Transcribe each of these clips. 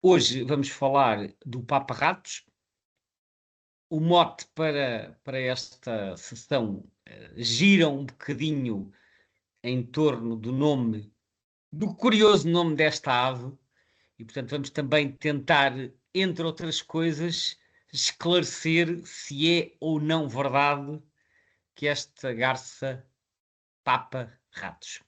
Hoje vamos falar do Papa-ratos. O mote para esta sessão gira um bocadinho em torno do curioso nome desta ave, e portanto vamos também tentar, entre outras coisas, esclarecer se é ou não verdade que esta garça papa-ratos.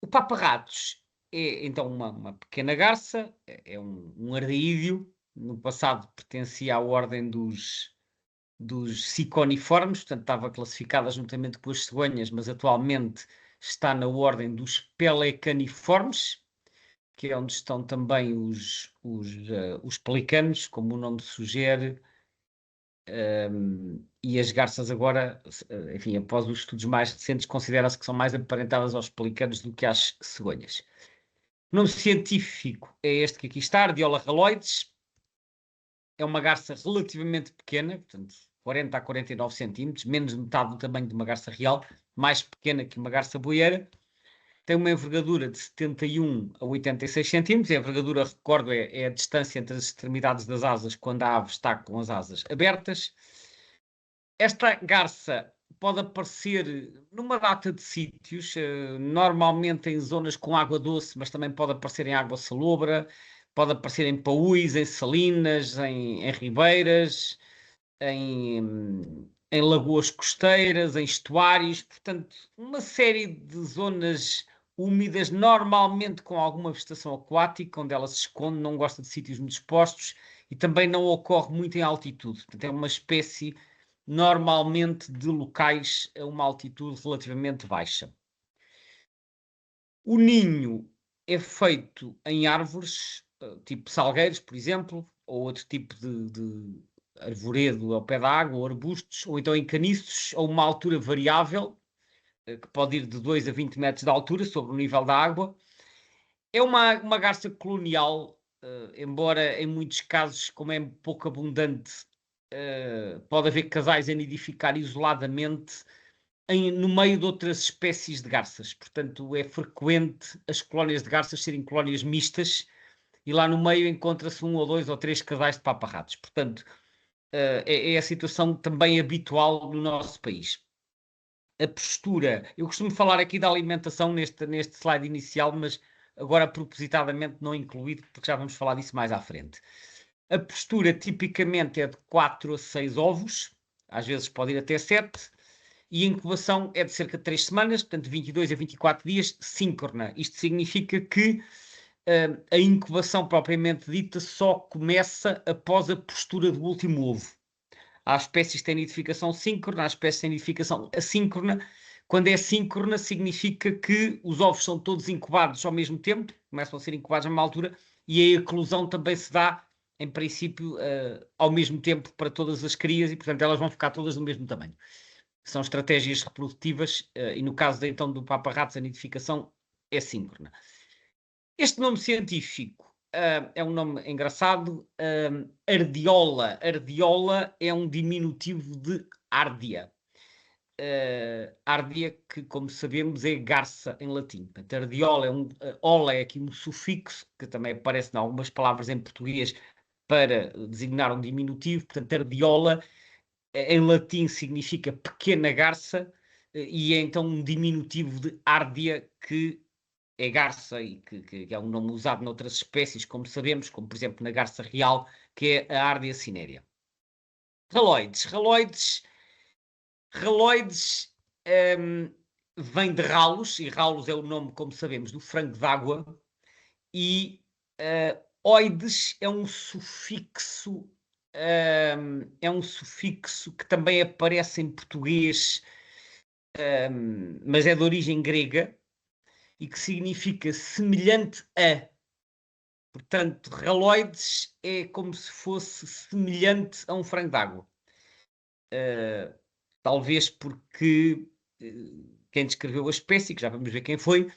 O papa-ratos é então uma pequena garça, é um ardeídeo. No passado pertencia à ordem dos ciconiformes, portanto estava classificada juntamente com as cegonhas, mas atualmente está na ordem dos pelecaniformes, que é onde estão também os pelicanos, como o nome sugere, e as garças agora, enfim, após os estudos mais recentes, considera-se que são mais aparentadas aos pelicanos do que às cegonhas. O nome científico é este que aqui está, Ardiola raloides. É uma garça relativamente pequena, portanto 40 a 49 centímetros, menos de metade do tamanho de uma garça real, mais pequena que uma garça boieira. Tem uma envergadura de 71 a 86 centímetros. A envergadura, recordo, é a distância entre as extremidades das asas quando a ave está com as asas abertas. Esta garça pode aparecer numa data de sítios, normalmente em zonas com água doce, mas também pode aparecer em água salobra, pode aparecer em paúis, em salinas, em ribeiras, em lagoas costeiras, em estuários, portanto, uma série de zonas úmidas, normalmente com alguma vegetação aquática, onde ela se esconde, não gosta de sítios muito expostos e também não ocorre muito em altitude. Portanto, é uma espécie normalmente de locais a uma altitude relativamente baixa. O ninho é feito em árvores, tipo salgueiros, por exemplo, ou outro tipo de arvoredo ao pé da água, ou arbustos, ou então em caniços, a uma altura variável, que pode ir de 2 a 20 metros de altura sobre o nível da água. É uma garça colonial, embora em muitos casos, como é pouco abundante, pode haver casais a nidificar isoladamente no meio de outras espécies de garças. Portanto, é frequente as colónias de garças serem colónias mistas e lá no meio encontra-se um ou dois ou três casais de paparratos. Portanto, é a situação também habitual no nosso país. A postura, eu costumo falar aqui da alimentação neste slide inicial, mas agora propositadamente não incluído, porque já vamos falar disso mais à frente. A postura tipicamente é de 4 a 6 ovos, às vezes pode ir até 7, e a incubação é de cerca de 3 semanas, portanto 22 a 24 dias, síncrona. Isto significa que a incubação propriamente dita só começa após a postura do último ovo. Há espécies que têm nidificação síncrona, há espécies que têm nidificação assíncrona. Quando é síncrona, significa que os ovos são todos incubados ao mesmo tempo, começam a ser incubados a uma altura, e a eclosão também se dá, em princípio, ao mesmo tempo para todas as crias, e portanto elas vão ficar todas do mesmo tamanho. São estratégias reprodutivas, e no caso então do papa-ratos, a nidificação é síncrona. Este nome científico é um nome engraçado, ardiola. Ardiola é um diminutivo de árdia. Árdia, que como sabemos é garça em latim. Portanto, ardiola ola é aqui um sufixo, que também aparece em algumas palavras em português para designar um diminutivo. Portanto, ardiola em latim significa pequena garça, e é então um diminutivo de árdia, que é garça e que é um nome usado noutras espécies, como sabemos, como por exemplo na garça real, que é a Ardea cinerea. Raloides. Raloides vem de ralos, e ralos é o nome, como sabemos, do frango d'água, e oides é um sufixo que também aparece em português, mas é de origem grega, e que significa semelhante a. Portanto, raloides é como se fosse semelhante a um frango d'água. Talvez porque quem descreveu a espécie, que já vamos ver quem foi,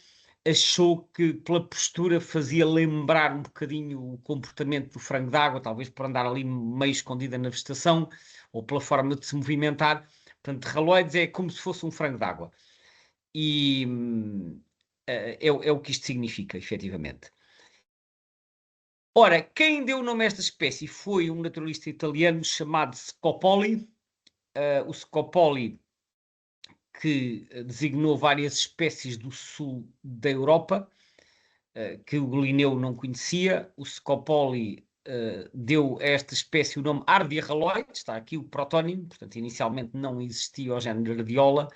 achou que pela postura fazia lembrar um bocadinho o comportamento do frango d'água, talvez por andar ali meio escondida na vegetação, ou pela forma de se movimentar. Portanto, raloides é como se fosse um frango d'água. E é o que isto significa, efetivamente. Ora, quem deu o nome a esta espécie foi um naturalista italiano chamado Scopoli. O Scopoli, que designou várias espécies do sul da Europa, que o Linneu não conhecia. O Scopoli deu a esta espécie o nome Ardea haloide, está aqui o protónimo, portanto, inicialmente não existia o género Ardiola,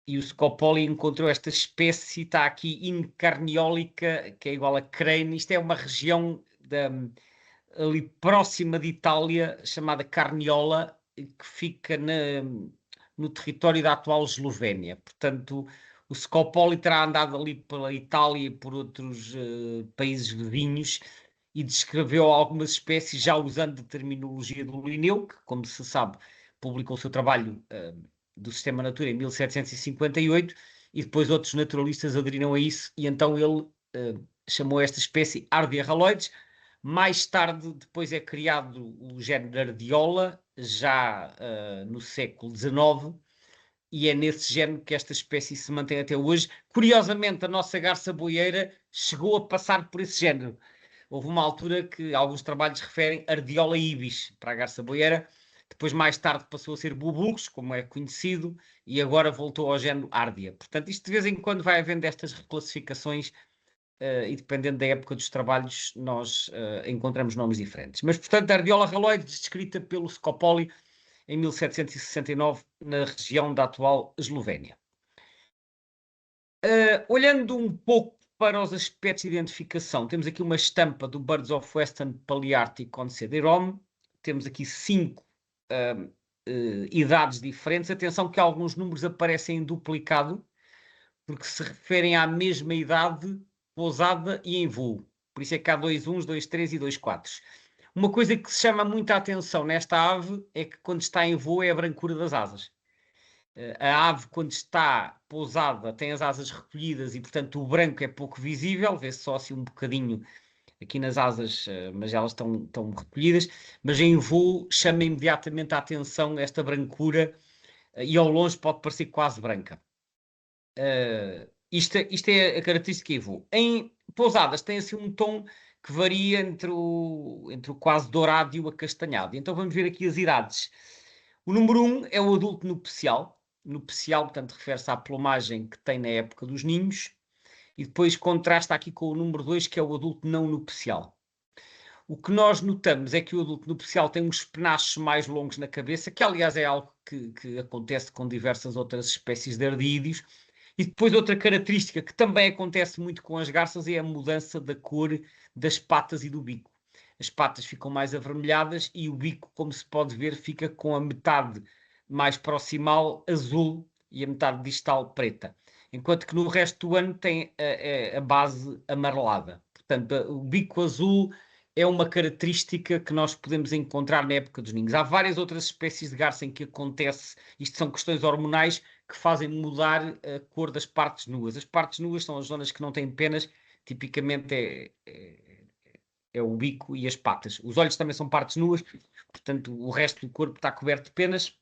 e o Scopoli encontrou esta espécie, está aqui Incarniolica, que é igual a crane. Isto é uma região ali próxima de Itália, chamada Carniola, que fica no território da atual Eslovénia. Portanto, o Scopoli terá andado ali pela Itália e por outros países vizinhos e descreveu algumas espécies já usando a terminologia do Linneu, que, como se sabe, publicou o seu trabalho do Sistema Natura em 1758, e depois outros naturalistas aderiram a isso, e então ele chamou esta espécie Ardea haloides. Mais tarde, depois é criado o género Ardiola, já no século XIX, e é nesse género que esta espécie se mantém até hoje. Curiosamente, a nossa garça boieira chegou a passar por esse género. Houve uma altura que alguns trabalhos referem Ardiola ibis para a garça boieira, depois mais tarde passou a ser Bubulus, como é conhecido, e agora voltou ao género Ardea. Portanto, isto de vez em quando vai havendo estas reclassificações e dependendo da época dos trabalhos nós encontramos nomes diferentes. Mas, portanto, a Ardiola haloide, descrita pelo Scopoli em 1769 na região da atual Eslovénia. Olhando um pouco para os aspectos de identificação, temos aqui uma estampa do Birds of Western Palearctic on CD-ROM. Temos aqui 5 idades diferentes. Atenção que alguns números aparecem em duplicado, porque se referem à mesma idade pousada e em voo. Por isso é que há 2 1s, 2 3 e 2 4. Uma coisa que se chama muita atenção nesta ave é que quando está em voo é a brancura das asas. A ave, quando está pousada, tem as asas recolhidas e, portanto, o branco é pouco visível, vê-se só assim um bocadinho aqui nas asas, mas elas estão recolhidas. Mas em voo chama imediatamente a atenção esta brancura e ao longe pode parecer quase branca. Isto é a característica em voo. Em pousadas tem assim um tom que varia entre o quase dourado e o acastanhado. Então vamos ver aqui as idades. O número 1 é o adulto nupcial. Nupcial, portanto, refere-se à plumagem que tem na época dos ninhos. E depois contrasta aqui com o número 2, que é o adulto não nupcial. O que nós notamos é que o adulto nupcial tem uns penachos mais longos na cabeça, que aliás é algo que acontece com diversas outras espécies de ardídeos. E depois outra característica que também acontece muito com as garças é a mudança da cor das patas e do bico. As patas ficam mais avermelhadas e o bico, como se pode ver, fica com a metade mais proximal azul e a metade distal preta. Enquanto que no resto do ano tem a base amarelada. Portanto, o bico azul é uma característica que nós podemos encontrar na época dos ninhos. Há várias outras espécies de garça em que acontece, isto são questões hormonais, que fazem mudar a cor das partes nuas. As partes nuas são as zonas que não têm penas, tipicamente é o bico e as patas. Os olhos também são partes nuas, portanto o resto do corpo está coberto de penas,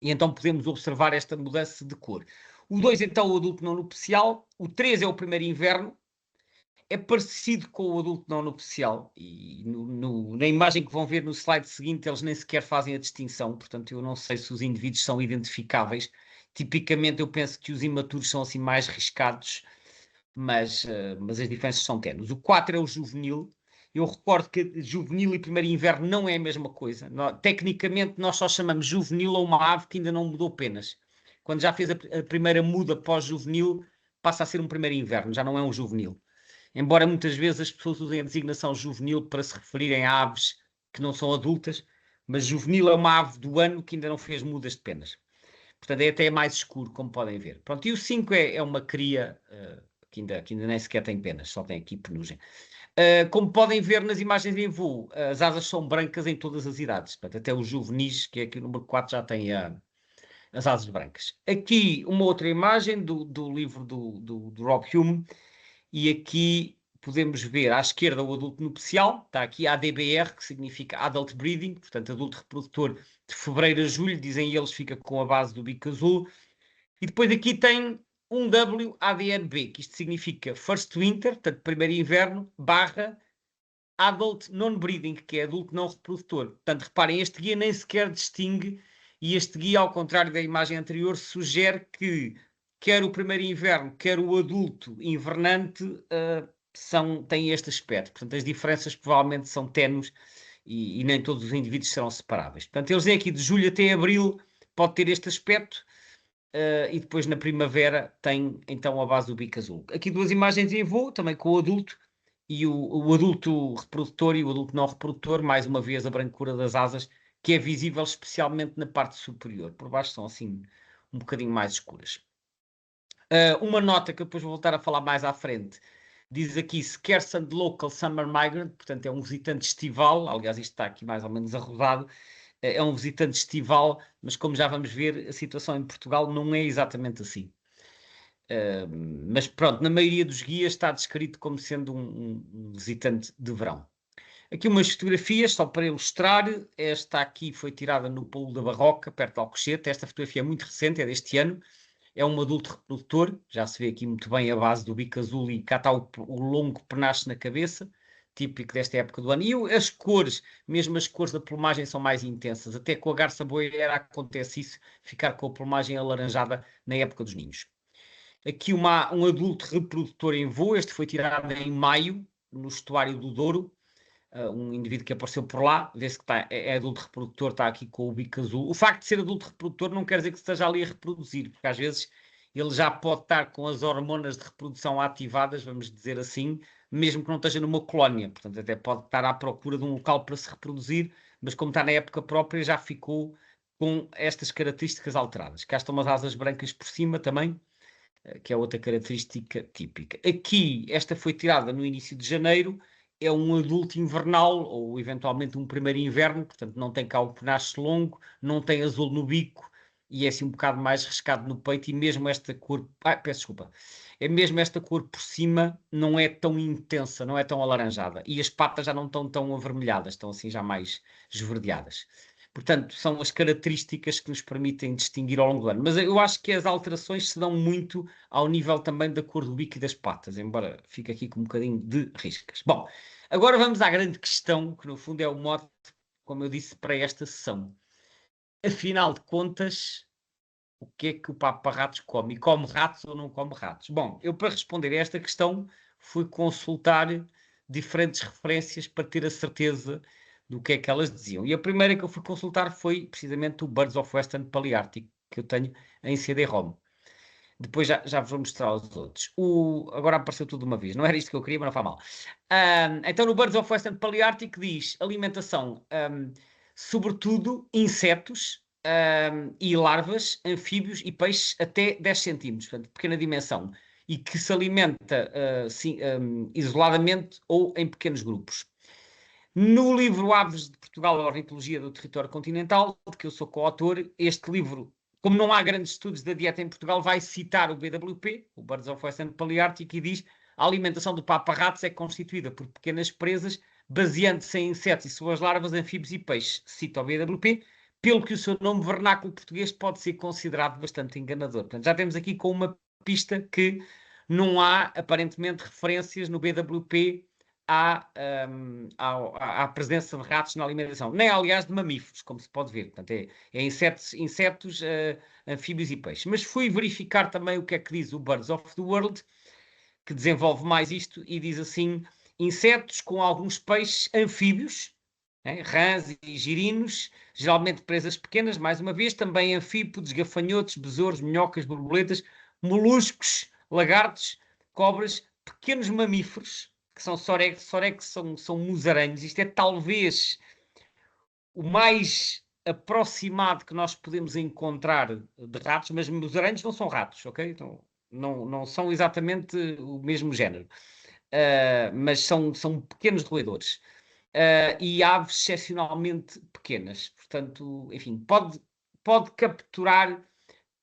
e então podemos observar esta mudança de cor. O 2 então o adulto não nupcial, o 3 é o primeiro inverno, é parecido com o adulto não nupcial, e na imagem que vão ver no slide seguinte eles nem sequer fazem a distinção, portanto eu não sei se os indivíduos são identificáveis. Tipicamente eu penso que os imaturos são assim mais riscados, mas as diferenças são ténues. O 4 é o juvenil. Eu recordo que juvenil e primeiro inverno não é a mesma coisa. Tecnicamente nós só chamamos juvenil a uma ave que ainda não mudou penas. Quando já fez a primeira muda pós-juvenil, passa a ser um primeiro inverno, já não é um juvenil. Embora muitas vezes as pessoas usem a designação juvenil para se referirem a aves que não são adultas, mas juvenil é uma ave do ano que ainda não fez mudas de penas. Portanto, é até mais escuro, como podem ver. Pronto, e o 5 é uma cria que ainda nem sequer tem penas, só tem aqui penugem. Como podem ver nas imagens em voo, as asas são brancas em todas as idades. Portanto, até os juvenis, que é aqui o número 4, já tem as asas brancas. Aqui uma outra imagem do livro do Rob Hume, e aqui podemos ver à esquerda o adulto nupcial, está aqui ADBR, que significa Adult Breeding, portanto adulto reprodutor de fevereiro a julho, dizem eles, fica com a base do bico azul. E depois aqui tem um W ADNB, que isto significa First Winter, portanto primeiro inverno, barra Adult Non-Breeding, que é adulto não reprodutor. Portanto, reparem, este guia nem sequer distingue, e este guia, ao contrário da imagem anterior, sugere que quer o primeiro inverno, quer o adulto invernante têm este aspecto. Portanto, as diferenças provavelmente são ténues e nem todos os indivíduos serão separáveis. Portanto, eles dizem aqui de julho até abril pode ter este aspecto. E depois na primavera tem então a base do bico azul. Aqui duas imagens em voo, também com o adulto e o adulto reprodutor e o adulto não reprodutor, mais uma vez a brancura das asas, que é visível especialmente na parte superior. Por baixo são assim um bocadinho mais escuras. Uma nota que eu depois vou voltar a falar mais à frente, diz aqui Scarce and Local Summer Migrant, portanto é um visitante estival, aliás isto está aqui mais ou menos arrodado, é um visitante estival, mas como já vamos ver, a situação em Portugal não é exatamente assim. Mas pronto, na maioria dos guias está descrito como sendo um visitante de verão. Aqui umas fotografias, só para ilustrar. Esta aqui foi tirada no Pulo da Barroca, perto de Alcochete. Esta fotografia é muito recente, é deste ano. É um adulto reprodutor, já se vê aqui muito bem a base do bico azul e cá está o longo penacho na cabeça, típico desta época do ano. E as cores, mesmo as cores da plumagem são mais intensas. Até com a garça boiadeira acontece isso, ficar com a plumagem alaranjada na época dos ninhos. Aqui um adulto reprodutor em voo, este foi tirado em maio, no estuário do Douro. Um indivíduo que apareceu por lá, vê-se que é adulto reprodutor, está aqui com o bico azul. O facto de ser adulto reprodutor não quer dizer que esteja ali a reproduzir, porque às vezes ele já pode estar com as hormonas de reprodução ativadas, vamos dizer assim, mesmo que não esteja numa colónia. Portanto, até pode estar à procura de um local para se reproduzir, mas como está na época própria, já ficou com estas características alteradas. Cá estão umas asas brancas por cima também, que é outra característica típica. Aqui, esta foi tirada no início de janeiro, é um adulto invernal, ou eventualmente um primeiro inverno, portanto não tem cá o penacho longo, não tem azul no bico, e é assim um bocado mais riscado no peito, e mesmo esta cor, peço desculpa, é mesmo esta cor por cima não é tão intensa, não é tão alaranjada, e as patas já não estão tão avermelhadas, estão assim já mais esverdeadas. Portanto, são as características que nos permitem distinguir ao longo do ano. Mas eu acho que as alterações se dão muito ao nível também da cor do bico e das patas, embora fique aqui com um bocadinho de riscas. Bom, agora vamos à grande questão, que no fundo é o mote, como eu disse, para esta sessão. Afinal de contas, o que é que o Papa-Ratos come? E come ratos ou não come ratos? Bom, eu para responder a esta questão fui consultar diferentes referências para ter a certeza do que é que elas diziam. E a primeira que eu fui consultar foi precisamente o Birds of Western Palearctic, que eu tenho em CD-ROM. Depois já vos vou mostrar os outros. Agora apareceu tudo de uma vez. Não era isto que eu queria, mas não faz mal. Então no Birds of Western Palearctic diz alimentação, sobretudo insetos e larvas, anfíbios e peixes até 10 centímetros, portanto, pequena dimensão, e que se alimenta isoladamente ou em pequenos grupos. No livro Aves de Portugal, a Ornitologia do Território Continental, de que eu sou coautor, este livro, como não há grandes estudos da dieta em Portugal, vai citar o BWP, o Birds of Western Palearctic, e diz a alimentação do Papa-Ratos é constituída por pequenas presas, baseando-se em insetos e suas larvas, anfíbios e peixes. Cita o BWP, pelo que o seu nome vernáculo português pode ser considerado bastante enganador. Portanto, já temos aqui com uma pista que não há, aparentemente, referências no BWP à presença de ratos na alimentação, nem aliás de mamíferos, como se pode ver. Portanto, é insetos, anfíbios e peixes. Mas fui verificar também o que é que diz o Birds of the World, que desenvolve mais isto e diz assim: insetos com alguns peixes anfíbios, rãs e girinos, geralmente presas pequenas, mais uma vez, também anfípodes, gafanhotos, besouros, minhocas, borboletas, moluscos, lagartos, cobras, pequenos mamíferos, que são sorex são musarães. Isto é talvez o mais aproximado que nós podemos encontrar de ratos, mas musarães não são ratos, ok? Então, não são exatamente o mesmo género, mas são pequenos roedores. E aves excepcionalmente pequenas. Portanto, enfim, pode capturar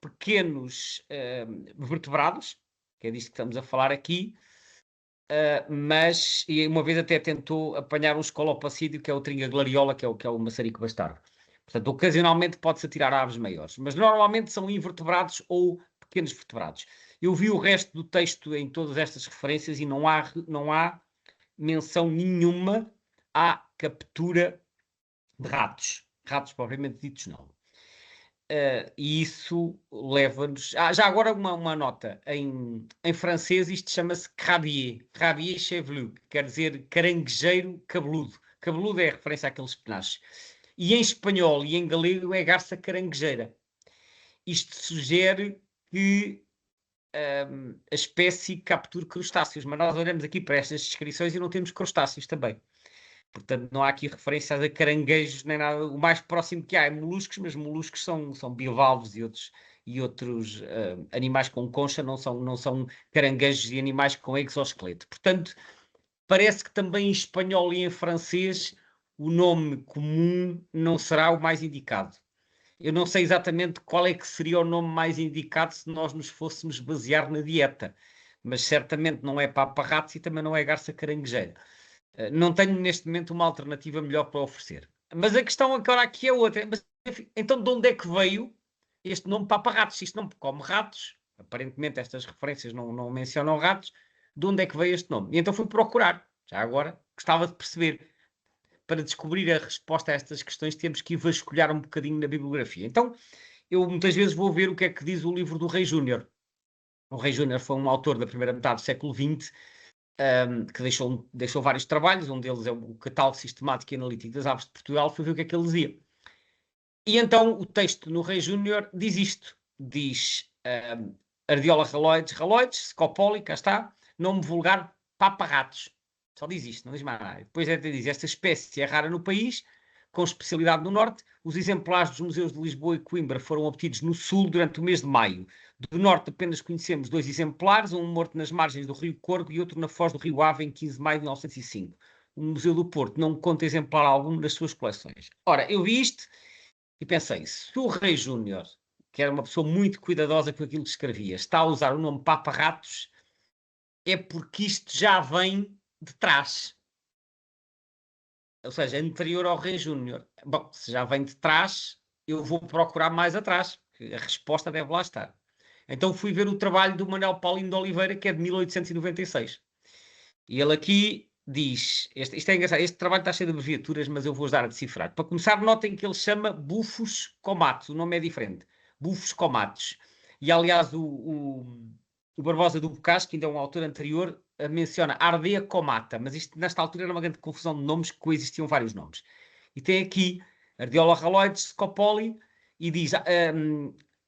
pequenos vertebrados, que é disto que estamos a falar aqui, mas e uma vez até tentou apanhar um escolopacídeo, que é o Tringa glariola, que é o maçarico bastardo. Portanto, ocasionalmente pode-se atirar a aves maiores, mas normalmente são invertebrados ou pequenos vertebrados. Eu vi o resto do texto em todas estas referências e não há menção nenhuma à captura de ratos. Ratos propriamente ditos não. E isso leva-nos... já agora uma nota. Em francês isto chama-se crabier. Crabier chevelu, que quer dizer caranguejeiro cabeludo. Cabeludo é referência àqueles penachos. E em espanhol e em galego é garça caranguejeira. Isto sugere que a espécie captura crustáceos, mas nós olhamos aqui para estas descrições e não temos crustáceos também. Portanto, não há aqui referências a caranguejos nem nada. O mais próximo que há é moluscos, mas moluscos são bivalves e outros animais com concha, não são caranguejos e animais com exoesqueleto. Portanto, parece que também em espanhol e em francês o nome comum não será o mais indicado. Eu não sei exatamente qual é que seria o nome mais indicado se nós nos fôssemos basear na dieta, mas certamente não é papa-ratos e também não é garça caranguejeira. Não tenho neste momento uma alternativa melhor para oferecer. Mas a questão agora aqui é outra. Mas, enfim, então de onde é que veio este nome papa-ratos? Isto não come ratos, aparentemente estas referências não mencionam ratos, de onde é que veio este nome? E então fui procurar. Já agora gostava de perceber. Para descobrir a resposta a estas questões, temos que ir vasculhar um bocadinho na bibliografia. Então, eu muitas vezes vou ver o que é que diz o livro do Rei Júnior. O Rei Júnior foi um autor da primeira metade do século XX, que deixou vários trabalhos, um deles é o Catálogo Sistemático e Analítico das Aves de Portugal, fui ver o que é que ele dizia. E então, o texto no Rei Júnior diz isto, diz Ardiola raloides, Scopoli, cá está, nome vulgar, papa-ratos. Só diz isto, não diz mais nada. Depois diz, esta espécie é rara no país, com especialidade no norte. Os exemplares dos museus de Lisboa e Coimbra foram obtidos no sul durante o mês de maio. Do norte apenas conhecemos 2 exemplares, um morto nas margens do rio Corgo e outro na foz do rio Ave em 15 de maio de 1905. O Museu do Porto não conta exemplar algum nas suas coleções. Ora, eu vi isto e pensei, se o Rei Júnior, que era uma pessoa muito cuidadosa com aquilo que escrevia, está a usar o nome papa-ratos, é porque isto já vem de trás. Ou seja, anterior ao Rei Júnior. Bom, se já vem de trás, eu vou procurar mais atrás, porque a resposta deve lá estar. Então fui ver o trabalho do Manuel Paulino de Oliveira, que é de 1896. E ele aqui diz, isto é engraçado, este trabalho está cheio de abreviaturas, mas eu vou usar a decifrar. Para começar, notem que ele chama bufos comatos, o nome é diferente. Bufos comatos. E aliás, o Barbosa do Bocage, que ainda é um autor anterior, menciona Ardea comata, mas isto nesta altura era uma grande confusão de nomes, que coexistiam vários nomes. E tem aqui Ardiola raloides, Scopoli, e diz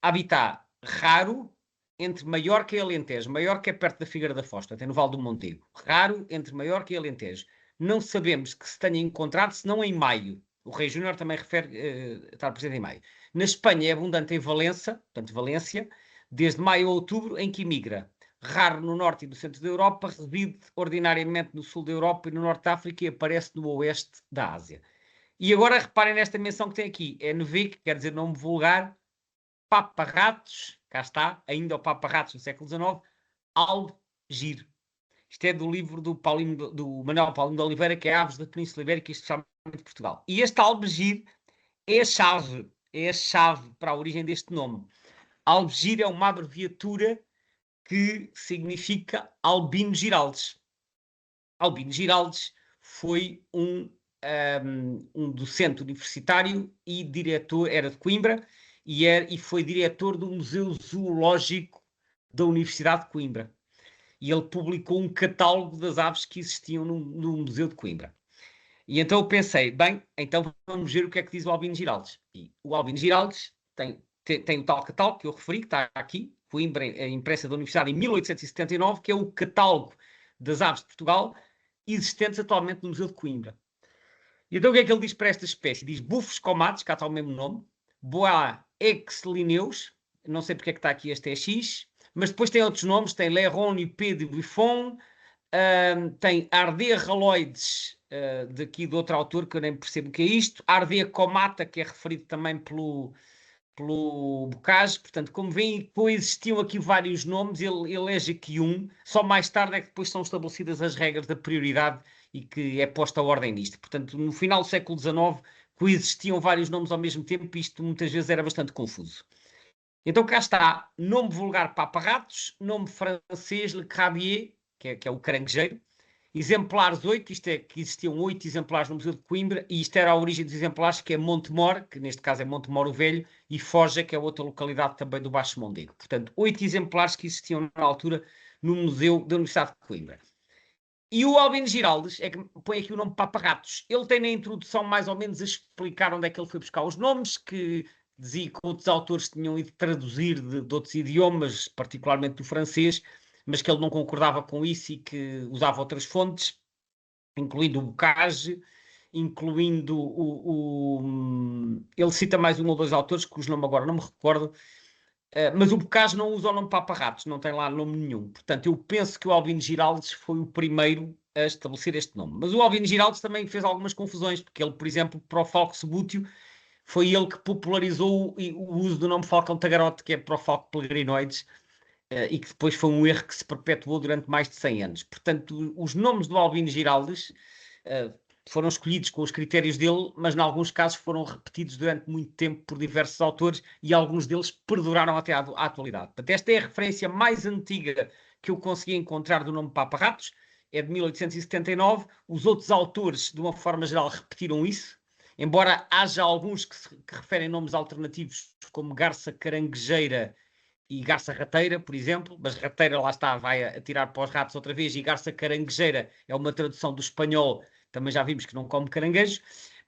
habitat raro entre Maiorca e Alentejo. Maiorca é perto da Figueira da Foz, portanto é no Vale do Montego. Raro entre Maiorca e Alentejo. Não sabemos que se tenha encontrado, senão em maio. O Rei Júnior também refere estar presente em maio. Na Espanha é abundante em Valença, portanto Valência, desde maio a outubro, em que imigra. Raro no norte e no centro da Europa, reside ordinariamente no sul da Europa e no norte da África e aparece no oeste da Ásia. E agora reparem nesta menção que tem aqui. NV, que quer dizer nome vulgar, papa-ratos, cá está, ainda o papa-ratos do século XIX, Algir. Isto é do livro do Manuel Paulino de Oliveira, que é Aves da Península Ibérica, especialmente de Portugal. E este Algir é a chave para a origem deste nome. Algir é uma abreviatura que significa Albino Giraldes. Albino Giraldes foi um docente universitário e diretor, era de Coimbra, e foi diretor do Museu Zoológico da Universidade de Coimbra. E ele publicou um catálogo das aves que existiam no Museu de Coimbra. E então eu pensei, bem, então vamos ver o que é que diz o Albino Giraldes. E o Albino Giraldes tem o tal catálogo que eu referi, que está aqui, Coimbra, impressa da Universidade em 1879, que é o catálogo das aves de Portugal, existentes atualmente no Museu de Coimbra. E então o que é que ele diz para esta espécie? Diz bufos comates, cá está o mesmo nome, Boa exlineus, não sei porque é que está aqui este EX, mas depois tem outros nomes, tem Lerone P de Buffon, tem Ardea raloides, daqui de outro autor que eu nem percebo o que é isto, Ardea comata, que é referido também pelo Bocage. Portanto, como veem, coexistiam aqui vários nomes, ele elege aqui um, só mais tarde é que depois são estabelecidas as regras da prioridade e que é posta a ordem nisto. Portanto, no final do século XIX coexistiam vários nomes ao mesmo tempo e isto muitas vezes era bastante confuso. Então cá está, nome vulgar papa-ratos, nome francês Le Crabier, que é o caranguejeiro, Exemplares 8, isto é que existiam 8 exemplares no Museu de Coimbra, e isto era a origem dos exemplares, que é Montemor, que neste caso é Montemor o Velho, e Foja, que é outra localidade também do Baixo Mondego. Portanto, 8 exemplares que existiam na altura no Museu da Universidade de Coimbra. E o Albino Giraldes, é que põe aqui o nome Paparratos. Ele tem na introdução mais ou menos a explicar onde é que ele foi buscar os nomes, que dizia que outros autores tinham ido traduzir de outros idiomas, particularmente do francês, mas que ele não concordava com isso e que usava outras fontes, incluindo o Bocage, incluindo ele cita mais um ou dois autores, cujo nome agora não me recordo, mas o Bocage não usa o nome Paparratos, não tem lá nome nenhum. Portanto, eu penso que o Albino Giraldes foi o primeiro a estabelecer este nome. Mas o Albino Giraldes também fez algumas confusões, porque ele, por exemplo, para o Falco Sebúteo, foi ele que popularizou o uso do nome Falcão Tagarote, que é para o Falco Pelegrinoides, e que depois foi um erro que se perpetuou durante mais de 100 anos. Portanto, os nomes do Albino Giraldes foram escolhidos com os critérios dele, mas em alguns casos foram repetidos durante muito tempo por diversos autores e alguns deles perduraram até à atualidade. Portanto, esta é a referência mais antiga que eu consegui encontrar do nome Paparratos, é de 1879. Os outros autores, de uma forma geral, repetiram isso, embora haja alguns que referem nomes alternativos, como Garça Caranguejeira e Garça Rateira, por exemplo, mas Rateira, lá está, vai atirar para os ratos outra vez, e Garça Caranguejeira é uma tradução do espanhol, também já vimos que não come caranguejos.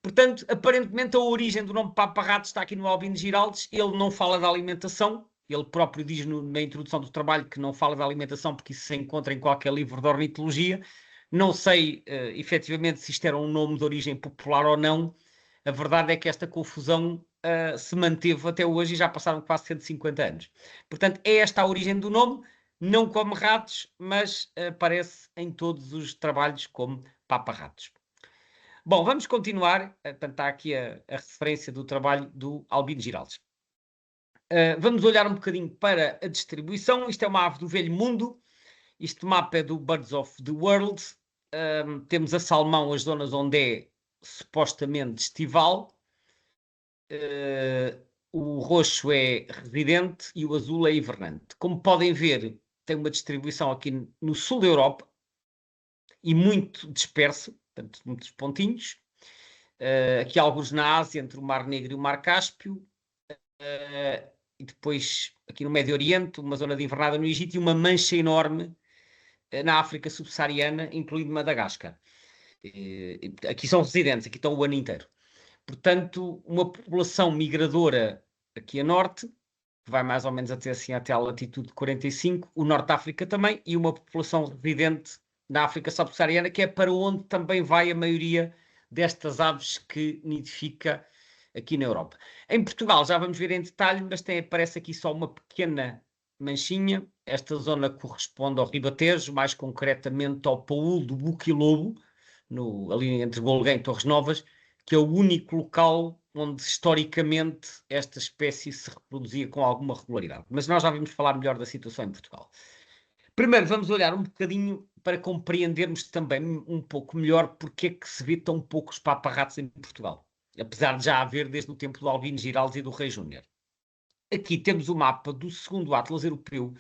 Portanto, aparentemente a origem do nome Paparratos está aqui no Albino Giraldes. Ele não fala da alimentação, ele próprio diz na introdução do trabalho que não fala da alimentação porque isso se encontra em qualquer livro de ornitologia. Não sei, efetivamente, se isto era um nome de origem popular ou não. A verdade é que esta confusão se manteve até hoje e já passaram quase 150 anos. Portanto, é esta a origem do nome. Não come ratos, mas aparece em todos os trabalhos como Paparratos. Bom, vamos continuar. Portanto, está aqui a referência do trabalho do Albino Giraldes. Vamos olhar um bocadinho para a distribuição. Isto é uma ave do velho mundo. Este mapa é do Birds of the World. Temos a salmão, as zonas onde é supostamente estival. O roxo é residente e o azul é hibernante. Como podem ver, tem uma distribuição aqui no sul da Europa e muito disperso, portanto, muitos pontinhos. Aqui alguns na Ásia, entre o Mar Negro e o Mar Cáspio. E depois, aqui no Médio Oriente, uma zona de invernada no Egito e uma mancha enorme na África subsaariana, incluindo Madagascar. Aqui são residentes, aqui estão o ano inteiro. Portanto, uma população migradora aqui a norte, que vai mais ou menos até, assim, até a latitude de 45, o Norte de África também, e uma população residente na África subsaariana, que é para onde também vai a maioria destas aves que nidifica aqui na Europa. Em Portugal, já vamos ver em detalhe, mas aparece aqui só uma pequena manchinha. Esta zona corresponde ao Ribatejo, mais concretamente ao Paúl do Buquilobo, ali entre Golguém e Torres Novas, que é o único local onde historicamente esta espécie se reproduzia com alguma regularidade. Mas nós já vamos falar melhor da situação em Portugal. Primeiro vamos olhar um bocadinho para compreendermos também um pouco melhor porque é que se vê tão poucos paparratos em Portugal, apesar de já haver desde o tempo do Albino Giraldes e do Rei Júnior. Aqui temos o mapa do segundo Atlas Europeu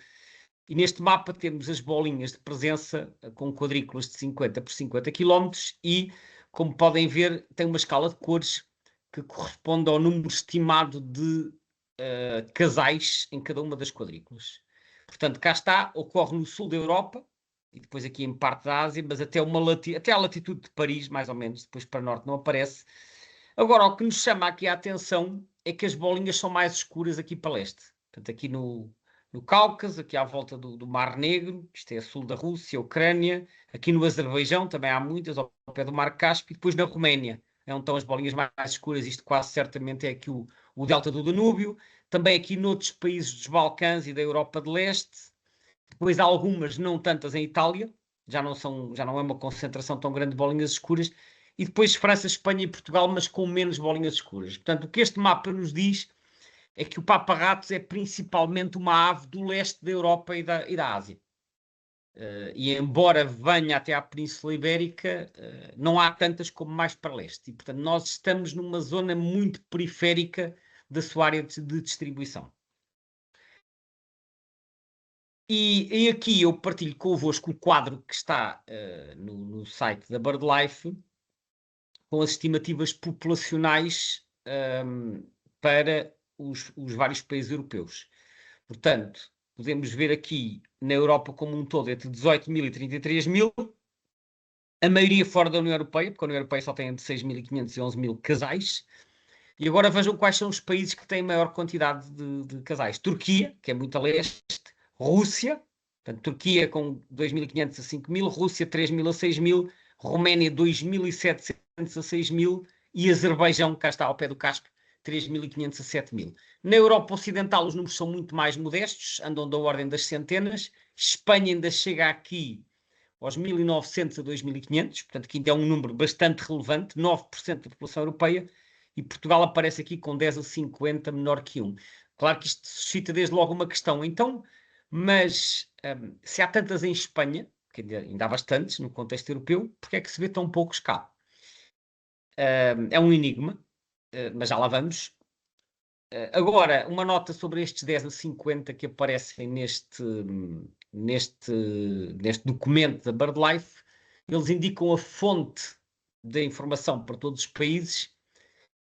e neste mapa temos as bolinhas de presença com quadrículas de 50 por 50 km e, como podem ver, tem uma escala de cores que corresponde ao número estimado de casais em cada uma das quadrículas. Portanto, cá está, ocorre no sul da Europa e depois aqui em parte da Ásia, mas até a latitude de Paris, mais ou menos, depois para norte não aparece. Agora, o que nos chama aqui a atenção é que as bolinhas são mais escuras aqui para leste. Portanto, aqui no Cáucaso, aqui à volta do Mar Negro, isto é sul da Rússia, Ucrânia, aqui no Azerbaijão também há muitas, ao pé do Mar Cáspio, e depois na Roménia, é onde estão as bolinhas mais escuras, isto quase certamente é aqui o delta do Danúbio, também aqui noutros países dos Balcãs e da Europa de Leste, depois há algumas, não tantas em Itália, já não é uma concentração tão grande de bolinhas escuras, e depois França, Espanha e Portugal, mas com menos bolinhas escuras. Portanto, o que este mapa nos diz é que o paparratos é principalmente uma ave do leste da Europa e da Ásia. E embora venha até à Península Ibérica, não há tantas como mais para leste. E, portanto, nós estamos numa zona muito periférica da sua área de distribuição. E aqui eu partilho convosco o quadro que está no site da BirdLife com as estimativas populacionais para os vários países europeus. Portanto, podemos ver aqui na Europa como um todo entre 18 mil e 33 mil, a maioria fora da União Europeia, porque a União Europeia só tem entre 6.500 e 11 mil casais. E agora vejam quais são os países que têm maior quantidade de casais. Turquia, que é muito a leste, Rússia, portanto, Turquia com 2.500 a 5.000, Rússia 3.000 a 6.000, Roménia 2.700 a 6.000 e Azerbaijão, cá está ao pé do casco, 3.500 a 7.000. Na Europa Ocidental os números são muito mais modestos, andam da ordem das centenas. Espanha ainda chega aqui aos 1.900 a 2.500, portanto que ainda é um número bastante relevante, 9% da população europeia, e Portugal aparece aqui com 10 a 50, menor que 1. Claro que isto suscita desde logo uma questão, então, mas se há tantas em Espanha, que ainda há bastantes no contexto europeu, porque é que se vê tão poucos cá? É um enigma, mas já lá vamos. Agora, uma nota sobre estes 10 a 50 que aparecem neste documento da BirdLife, eles indicam a fonte da informação para todos os países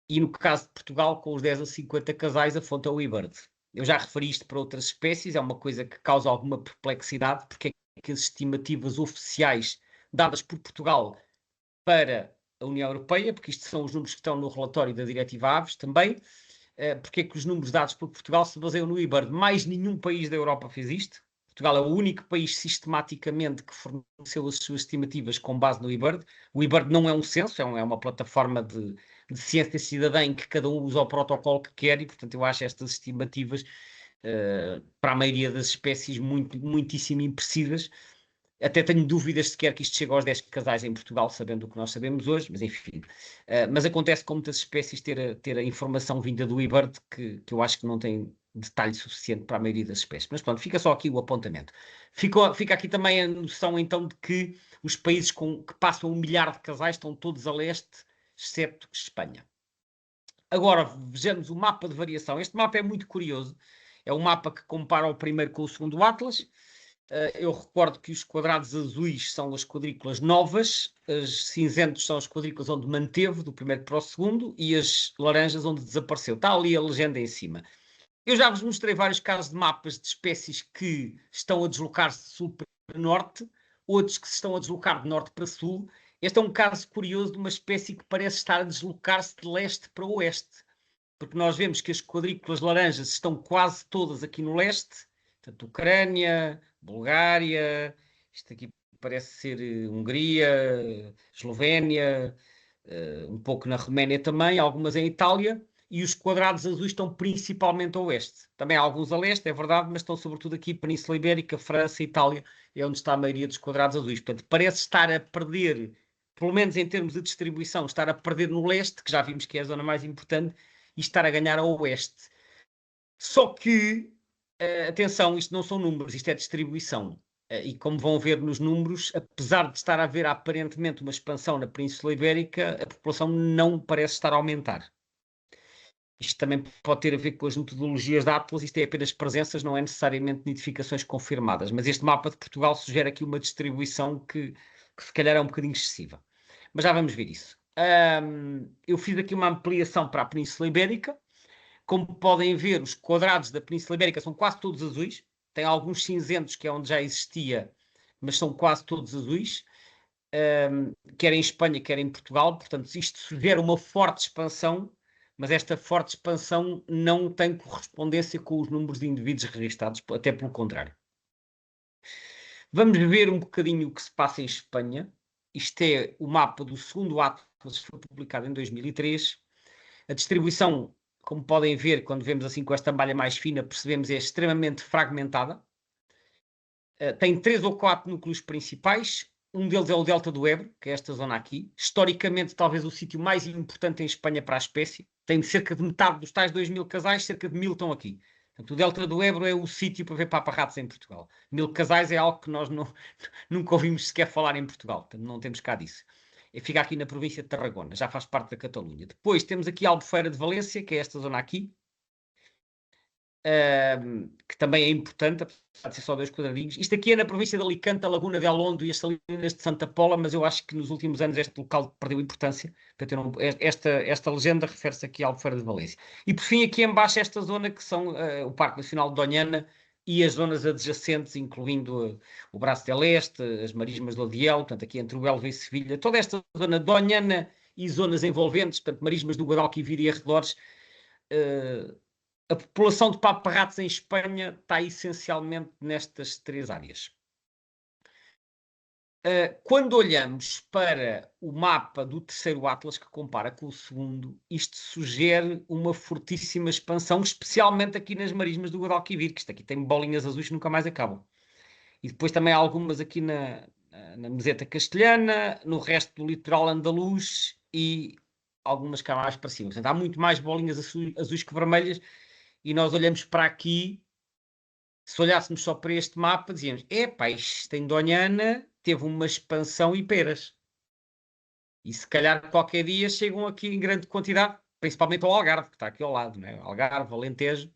e no caso de Portugal, com os 10 a 50 casais, a fonte é o eBird. Eu já referi isto para outras espécies, é uma coisa que causa alguma perplexidade, porque é que as estimativas oficiais dadas por Portugal para a União Europeia, porque isto são os números que estão no relatório da Diretiva Aves também, porque é que os números dados por Portugal se baseiam no eBird. Mais nenhum país da Europa fez isto. Portugal é o único país sistematicamente que forneceu as suas estimativas com base no eBird. O eBird não é um censo, é uma plataforma de ciência cidadã em que cada um usa o protocolo que quer e, portanto, eu acho estas estimativas para a maioria das espécies muitíssimo imprecisas. Até tenho dúvidas sequer que isto chegue aos 10 casais em Portugal, sabendo o que nós sabemos hoje, mas enfim. Mas acontece com muitas espécies ter a informação vinda do eBird que eu acho que não tem detalhe suficiente para a maioria das espécies. Mas pronto, fica só aqui o apontamento. Fica aqui também a noção então de que os países que passam 1 milhar de casais estão todos a leste, exceto Espanha. Agora vejamos o mapa de variação. Este mapa é muito curioso. É um mapa que compara o primeiro com o segundo Atlas. Eu recordo que os quadrados azuis são as quadrículas novas, os cinzentos são as quadrículas onde manteve, do primeiro para o segundo, e as laranjas onde desapareceu. Está ali a legenda em cima. Eu já vos mostrei vários casos de mapas de espécies que estão a deslocar-se de sul para norte, outros que se estão a deslocar de norte para sul. Este é um caso curioso de uma espécie que parece estar a deslocar-se de leste para oeste, porque nós vemos que as quadrículas laranjas estão quase todas aqui no leste, portanto, Ucrânia, Bulgária, isto aqui parece ser Hungria, Eslovénia, um pouco na Roménia também, algumas em Itália, e os quadrados azuis estão principalmente a oeste. Também há alguns a leste, é verdade, mas estão sobretudo aqui, Península Ibérica, França, Itália, é onde está a maioria dos quadrados azuis. Portanto, parece estar a perder, pelo menos em termos de distribuição, estar a perder no leste, que já vimos que é a zona mais importante, e estar a ganhar ao oeste. Só que, atenção, isto não são números, isto é distribuição. E como vão ver nos números, apesar de estar a haver aparentemente uma expansão na Península Ibérica, a população não parece estar a aumentar. Isto também pode ter a ver com as metodologias da Atlas, isto é apenas presenças, não é necessariamente nidificações confirmadas. Mas este mapa de Portugal sugere aqui uma distribuição que se calhar é um bocadinho excessiva. Mas já vamos ver isso. Eu fiz aqui uma ampliação para a Península Ibérica. Como podem ver, os quadrados da Península Ibérica são quase todos azuis. Tem alguns cinzentos, que é onde já existia, mas são quase todos azuis. Quer em Espanha, quer em Portugal. Portanto, isto sugere uma forte expansão, mas esta forte expansão não tem correspondência com os números de indivíduos registados, até pelo contrário. Vamos ver um bocadinho o que se passa em Espanha. Isto é o mapa do segundo Atlas, que foi publicado em 2003. A distribuição, como podem ver, quando vemos assim com esta malha mais fina, percebemos é extremamente fragmentada. Tem 3 ou 4 núcleos principais. Um deles é o Delta do Ebro, que é esta zona aqui. Historicamente, talvez o sítio mais importante em Espanha para a espécie. Tem cerca de metade dos tais 2.000 casais, cerca de 1.000 estão aqui. Portanto, o Delta do Ebro é o sítio para ver paparratos em Portugal. 1.000 casais é algo que nós nunca ouvimos sequer falar em Portugal. Portanto, não temos cá disso. Fica aqui na província de Tarragona, já faz parte da Catalunha. Depois temos aqui a Albufeira de Valência, que é esta zona aqui. que também é importante, apesar de ser só 2 quadradinhos. Isto aqui é na província de Alicante, a Laguna de Alondo e as Salinas de Santa Pola, mas eu acho que nos últimos anos este local perdeu importância. Esta legenda refere-se aqui à Albufeira de Valência. E por fim, aqui embaixo esta zona que são o Parque Nacional de Doñana e as zonas adjacentes, incluindo o Braço del Este, as Marismas do Odiel, portanto aqui entre o Elva e Sevilha, toda esta zona de Doñana e zonas envolventes, portanto Marismas do Guadalquivir e arredores. A população de paparratos em Espanha está essencialmente nestas 3 áreas. Quando olhamos para o mapa do terceiro Atlas, que compara com o segundo, isto sugere uma fortíssima expansão, especialmente aqui nas marismas do Guadalquivir, que isto aqui tem bolinhas azuis que nunca mais acabam. E depois também há algumas aqui na meseta castelhana, no resto do litoral andaluz e algumas cá mais para cima. Portanto, há muito mais bolinhas azuis que vermelhas. E nós olhamos para aqui, se olhássemos só para este mapa, dizíamos, epá, isto em Doñana teve uma expansão e peras. E se calhar qualquer dia chegam aqui em grande quantidade, principalmente ao Algarve, que está aqui ao lado, né? Algarve, Alentejo.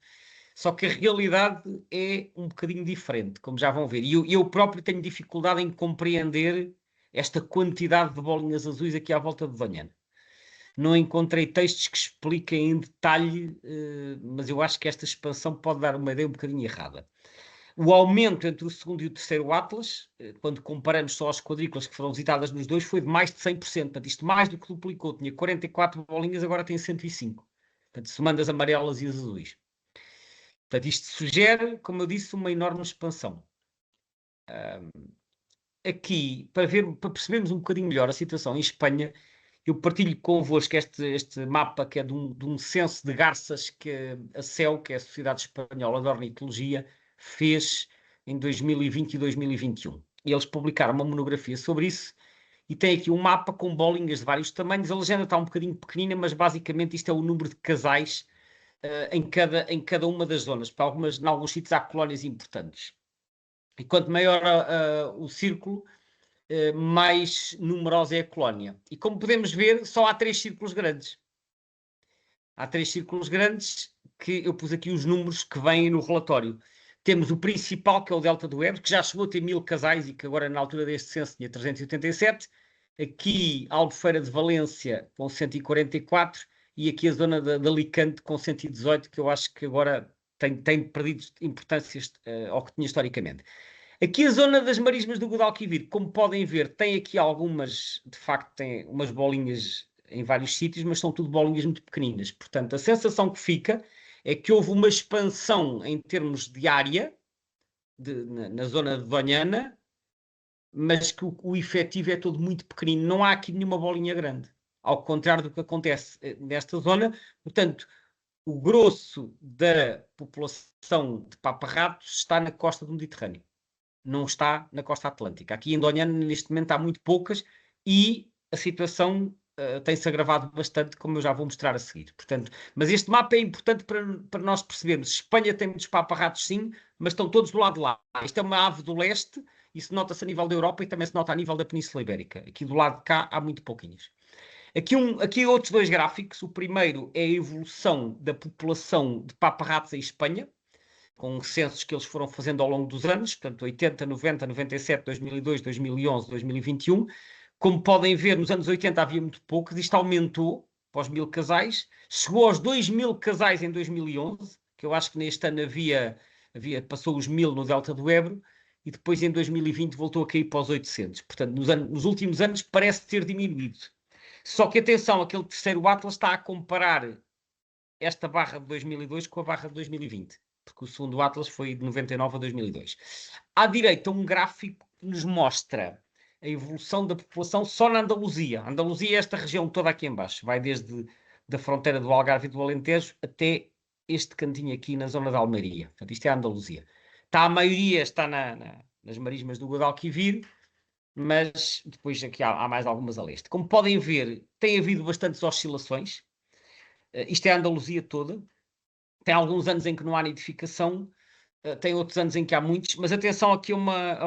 Só que a realidade é um bocadinho diferente, como já vão ver. E eu próprio tenho dificuldade em compreender esta quantidade de bolinhas azuis aqui à volta de Doñana. Não encontrei textos que expliquem em detalhe, mas eu acho que esta expansão pode dar uma ideia um bocadinho errada. O aumento entre o segundo e o terceiro Atlas, quando comparamos só as quadrículas que foram visitadas nos dois, foi de mais de 100%. Portanto, isto mais do que duplicou. Tinha 44 bolinhas, agora tem 105. Portanto, somando as amarelas e as azuis. Portanto, isto sugere, como eu disse, uma enorme expansão. Aqui, para percebermos um bocadinho melhor a situação em Espanha, eu partilho convosco este mapa que é de um censo de garças que a SEO, que é a Sociedade Espanhola de Ornitologia, fez em 2020 e 2021. E eles publicaram uma monografia sobre isso e tem aqui um mapa com bolinhas de vários tamanhos. A legenda está um bocadinho pequenina, mas basicamente isto é o número de casais em cada uma das zonas. Para em alguns sítios há colónias importantes. E quanto maior o círculo, mais numerosa é a colónia. E como podemos ver, só há 3 círculos grandes. Há 3 círculos grandes que eu pus aqui os números que vêm no relatório. Temos o principal, que é o Delta do Ebro, que já chegou a ter 1000 casais e que agora, na altura deste censo, tinha 387. Aqui, a Albufeira de Valência, com 144. E aqui a zona de Alicante, com 118, que eu acho que agora tem perdido importância ao que tinha historicamente. Aqui a zona das marismas do Guadalquivir, como podem ver, tem aqui algumas, de facto, tem umas bolinhas em vários sítios, mas são tudo bolinhas muito pequeninas. Portanto, a sensação que fica é que houve uma expansão em termos de área na zona de Doñana, mas que o efetivo é todo muito pequenino. Não há aqui nenhuma bolinha grande, ao contrário do que acontece nesta zona. Portanto, o grosso da população de paparratos está na costa do Mediterrâneo. Não está na costa atlântica. Aqui em Doñana, neste momento, há muito poucas e a situação tem-se agravado bastante, como eu já vou mostrar a seguir. Portanto, mas este mapa é importante para nós percebermos. Espanha tem muitos paparratos, sim, mas estão todos do lado de lá. Isto é uma ave do leste, isso nota-se a nível da Europa e também se nota a nível da Península Ibérica. Aqui do lado de cá há muito pouquinhos. Aqui outros 2 gráficos. O primeiro é a evolução da população de paparratos em Espanha, com censos que eles foram fazendo ao longo dos anos, portanto 80, 90, 97, 2002, 2011, 2021. Como podem ver, nos anos 80 havia muito poucos, isto aumentou para os 1000 casais, chegou aos 2000 casais em 2011, que eu acho que neste ano passou os 1000 no Delta do Ebro, e depois em 2020 voltou a cair para os 800. Portanto, nos últimos anos parece ter diminuído. Só que atenção, aquele terceiro Atlas está a comparar esta barra de 2002 com a barra de 2020. Porque o segundo Atlas foi de 99 a 2002. À direita, um gráfico que nos mostra a evolução da população só na Andaluzia. A Andaluzia é esta região toda aqui em baixo. Vai desde da fronteira do Algarve e do Alentejo até este cantinho aqui na zona da Almeria. Portanto, isto é a Andaluzia. A maioria está nas marismas do Guadalquivir, mas depois aqui há mais algumas a leste. Como podem ver, tem havido bastantes oscilações. Isto é a Andaluzia toda. Tem alguns anos em que não há nidificação, tem outros anos em que há muitos, mas atenção aqui a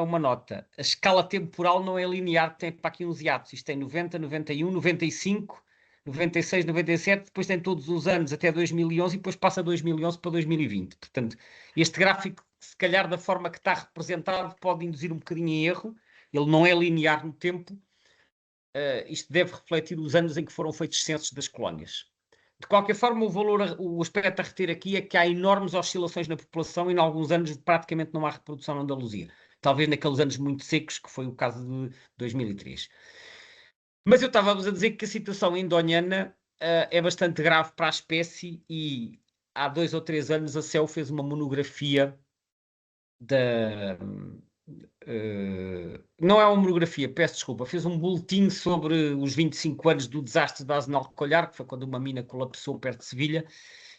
uma nota. A escala temporal não é linear, tem para aqui uns hiatos. Isto tem 90, 91, 95, 96, 97, depois tem todos os anos até 2011 e depois passa 2011 para 2020. Portanto, este gráfico, se calhar da forma que está representado, pode induzir um bocadinho em erro. Ele não é linear no tempo. Isto deve refletir os anos em que foram feitos censos das colónias. De qualquer forma, o aspecto a reter aqui é que há enormes oscilações na população e em alguns anos praticamente não há reprodução na Andaluzia. Talvez naqueles anos muito secos, que foi o caso de 2003. Mas eu estava-vos a dizer que a situação endoniana é bastante grave para a espécie e há 2 ou 3 anos a CEL fez uma monografia da... não é uma monografia, peço desculpa, fez um boletim sobre os 25 anos do desastre da Azenal de Colhar, que foi quando uma mina colapsou perto de Sevilha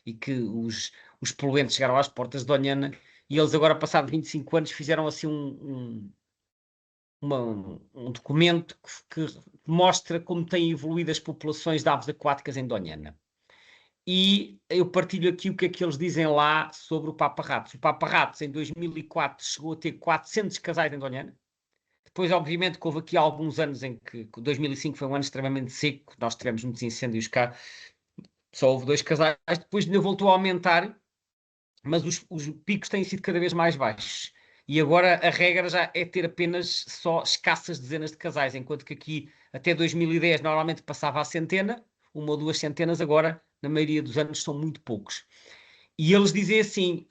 e que os poluentes chegaram às portas de Doñana e eles agora, passados 25 anos, fizeram assim um documento que mostra como têm evoluído as populações de aves aquáticas em Doñana. E eu partilho aqui o que é que eles dizem lá sobre o Papa-Ratos. O Papa-Ratos, em 2004, chegou a ter 400 casais em Doñana. Depois, obviamente, que houve aqui alguns anos em que 2005 foi um ano extremamente seco, nós tivemos muitos incêndios cá, só houve 2 casais. Depois ainda voltou a aumentar, mas os picos têm sido cada vez mais baixos. E agora a regra já é ter apenas só escassas dezenas de casais, enquanto que aqui até 2010 normalmente passava a centena, 1 ou 2 centenas, agora na maioria dos anos são muito poucos. E eles dizem assim,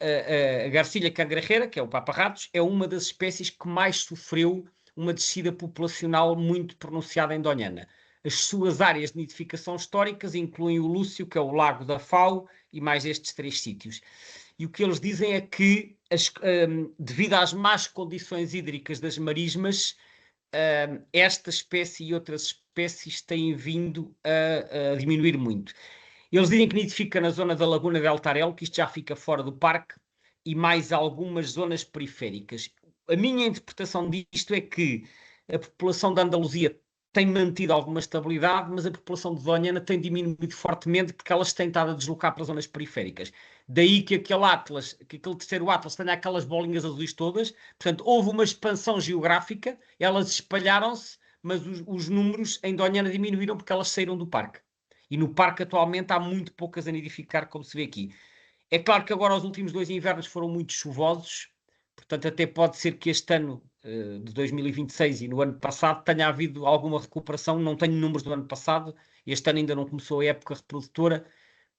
a Garcilha cangrejera, que é o Papa-Ratos, é uma das espécies que mais sofreu uma descida populacional muito pronunciada em Doñana. As suas áreas de nidificação históricas incluem o Lúcio, que é o Lago da Fau, e mais estes 3 sítios. E o que eles dizem é que, devido às más condições hídricas das marismas, esta espécie e outras espécies têm vindo a diminuir muito. Eles dizem que nidifica na zona da Laguna de Altarel, que isto já fica fora do parque, e mais algumas zonas periféricas. A minha interpretação disto é que a população da Andaluzia tem mantido alguma estabilidade, mas a população de Doñana tem diminuído fortemente porque elas têm estado a deslocar para zonas periféricas. Daí que aquele terceiro Atlas tenha aquelas bolinhas azuis todas. Portanto, houve uma expansão geográfica, elas espalharam-se, mas os números em Doñana diminuíram porque elas saíram do parque. E no parque atualmente há muito poucas a nidificar, como se vê aqui. É claro que agora os últimos 2 invernos foram muito chuvosos, portanto até pode ser que este ano de 2026 e no ano passado tenha havido alguma recuperação. Não tenho números do ano passado, este ano ainda não começou a época reprodutora,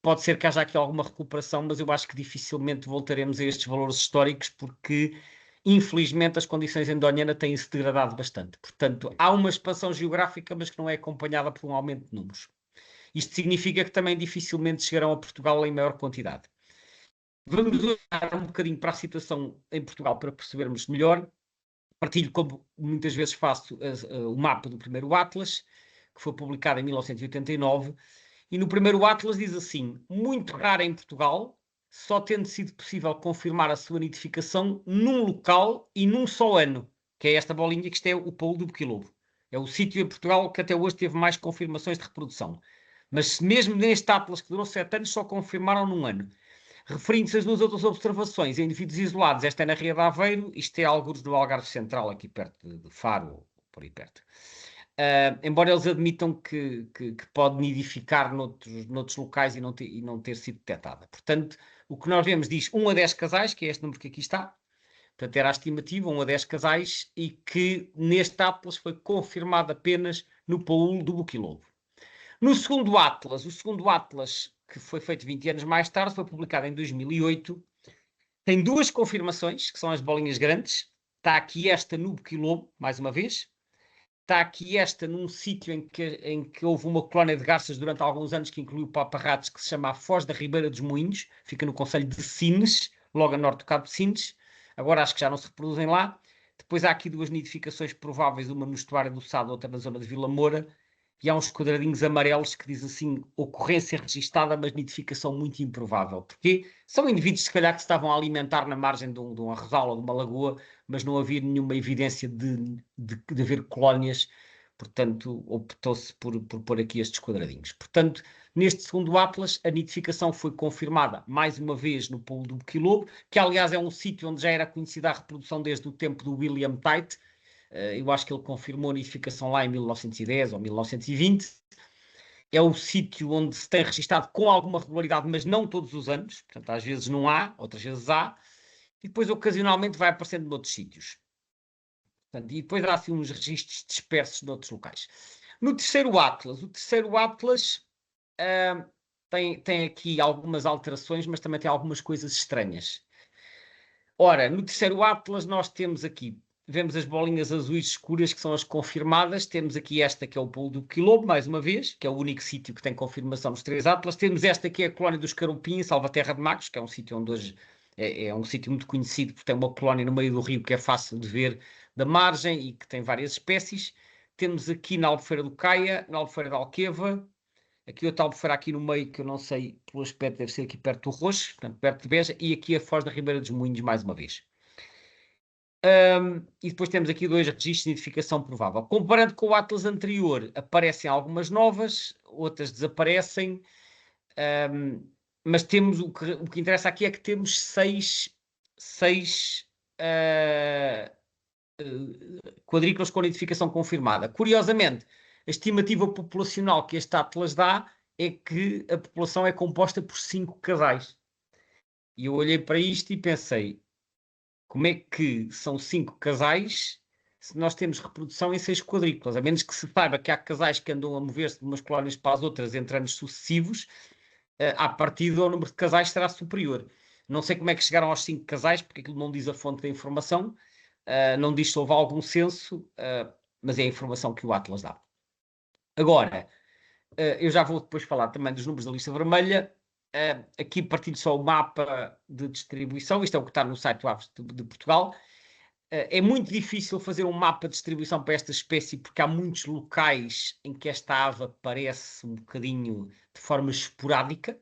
pode ser que haja aqui alguma recuperação, mas eu acho que dificilmente voltaremos a estes valores históricos porque infelizmente as condições em Doñana têm-se degradado bastante. Portanto, há uma expansão geográfica, mas que não é acompanhada por um aumento de números. Isto significa que também dificilmente chegarão a Portugal em maior quantidade. Vamos olhar um bocadinho para a situação em Portugal para percebermos melhor. Partilho, como muitas vezes faço, o mapa do primeiro Atlas, que foi publicado em 1989, e no primeiro Atlas diz assim: muito rara em Portugal, só tendo sido possível confirmar a sua nidificação num local e num só ano, que é esta bolinha, que isto é o Paúl do Boquilobo. É o sítio em Portugal que até hoje teve mais confirmações de reprodução. Mas mesmo neste Atlas, que durou 7 anos, só confirmaram num ano. Referindo-se às 2 outras observações em indivíduos isolados, esta é na Ria de Aveiro, isto é algures do Algarve Central, aqui perto de Faro, por aí perto. Embora eles admitam que pode nidificar noutros locais e não ter sido detectada. Portanto, o que nós vemos diz 1 a 10 casais, que é este número que aqui está. Portanto, era a estimativa, 1 a 10 casais, e que neste Atlas foi confirmado apenas no Paúl do Boquilobo. No segundo Atlas, o segundo Atlas, que foi feito 20 anos mais tarde, foi publicado em 2008, tem 2 confirmações, que são as bolinhas grandes. Está aqui esta no Boquilobo, mais uma vez. Está aqui esta num sítio em que houve uma colónia de garças durante alguns anos, que incluiu Papa-Ratos, que se chama a Foz da Ribeira dos Moinhos, fica no concelho de Sines, logo a norte do Cabo de Sines. Agora acho que já não se reproduzem lá. Depois há aqui 2 nidificações prováveis, uma no estuário do Sado, outra na zona de Vila Moura. E há uns quadradinhos amarelos que diz assim: ocorrência registada, mas nidificação muito improvável. Porque são indivíduos, se calhar, que se estavam a alimentar na margem de um arrozal ou de uma lagoa, mas não havia nenhuma evidência de haver colónias, portanto, optou-se por pôr aqui estes quadradinhos. Portanto, neste segundo Atlas, a nidificação foi confirmada mais uma vez no Paúl do Boquilobo, que aliás é um sítio onde já era conhecida a reprodução desde o tempo do William Tite. Eu acho que ele confirmou a nidificação lá em 1910 ou 1920. é o sítio onde se tem registado com alguma regularidade, mas não todos os anos. Portanto, às vezes não há, outras vezes há. E depois, ocasionalmente, vai aparecendo noutros sítios. Portanto, e depois há assim uns registros dispersos noutros locais. No terceiro Atlas, o terceiro Atlas tem aqui algumas alterações, mas também tem algumas coisas estranhas. Ora, no terceiro Atlas nós temos aqui, vemos as bolinhas azuis escuras que são as confirmadas, temos aqui esta que é o Polo do Quilombo, mais uma vez, que é o único sítio que tem confirmação nos três Atlas, temos esta que é a colónia dos Carupim, em Salvaterra de Magos, que é um sítio onde hoje é um sítio muito conhecido, porque tem uma colónia no meio do rio que é fácil de ver da margem e que tem várias espécies. Temos aqui na Albufeira do Caia, na Albufeira da Alqueva, aqui outra albufeira aqui no meio, que eu não sei, pelo aspecto deve ser aqui perto do Roxo, portanto, perto de Beja, e aqui a Foz da Ribeira dos Moinhos, mais uma vez. E depois temos aqui dois registros de identificação provável. Comparando com o Atlas anterior, aparecem algumas novas, outras desaparecem, mas temos o que interessa aqui é que temos seis quadrículas com identificação confirmada. Curiosamente, a estimativa populacional que este Atlas dá é que a população é composta por 5 casais. E eu olhei para isto e pensei, como é que são 5 casais se nós temos reprodução em 6 quadrículas? A menos que se saiba que há casais que andam a mover-se de umas colónias para as outras entre anos sucessivos, à partida o número de casais será superior. Não sei como é que chegaram aos 5 casais, porque aquilo não diz a fonte da informação, não diz se houve algum censo, mas é a informação que o Atlas dá. Agora, eu já vou depois falar também dos números da lista vermelha. Aqui partilho só o mapa de distribuição, isto é o que está no site do Aves de Portugal. É muito difícil fazer um mapa de distribuição para esta espécie, porque há muitos locais em que esta ave aparece um bocadinho de forma esporádica.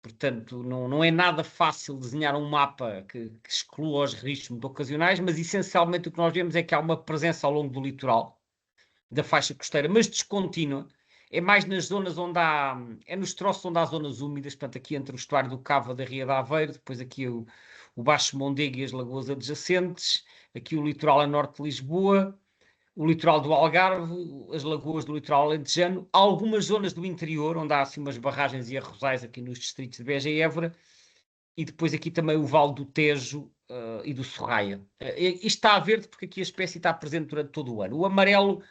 Portanto, não é nada fácil desenhar um mapa que exclua os riscos muito ocasionais, mas essencialmente o que nós vemos é que há uma presença ao longo do litoral, da faixa costeira, mas descontínua. É mais nas zonas onde há, é nos troços onde há zonas úmidas, portanto, aqui entre o estuário do Cava da Ria de Aveiro, depois aqui o Baixo Mondego e as lagoas adjacentes, aqui o litoral a norte de Lisboa, o litoral do Algarve, as lagoas do litoral alentejano, algumas zonas do interior, onde há assim umas barragens e arrozais aqui nos distritos de Beja e Évora, e depois aqui também o Vale do Tejo e do Sorraia. Isto está a verde porque aqui a espécie está presente durante todo o ano. O amarelo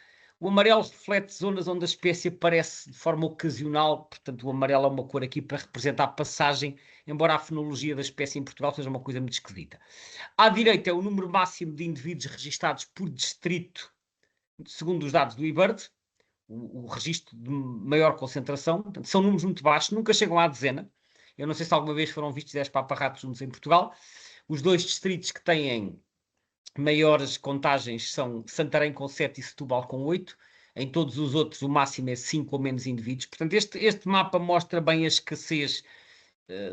reflete zonas onde a espécie aparece de forma ocasional, portanto o amarelo é uma cor aqui para representar a passagem, embora a fenologia da espécie em Portugal seja uma coisa muito esquisita. À direita é o número máximo de indivíduos registados por distrito, segundo os dados do IBIRD, o registro de maior concentração. Portanto, são números muito baixos, nunca chegam à dezena. Eu não sei se alguma vez foram vistos 10 paparratos juntos em Portugal. Os dois distritos que têm maiores contagens são Santarém com 7 e Setúbal com 8. Em todos os outros o máximo é 5 ou menos indivíduos. Portanto, este mapa mostra bem a escassez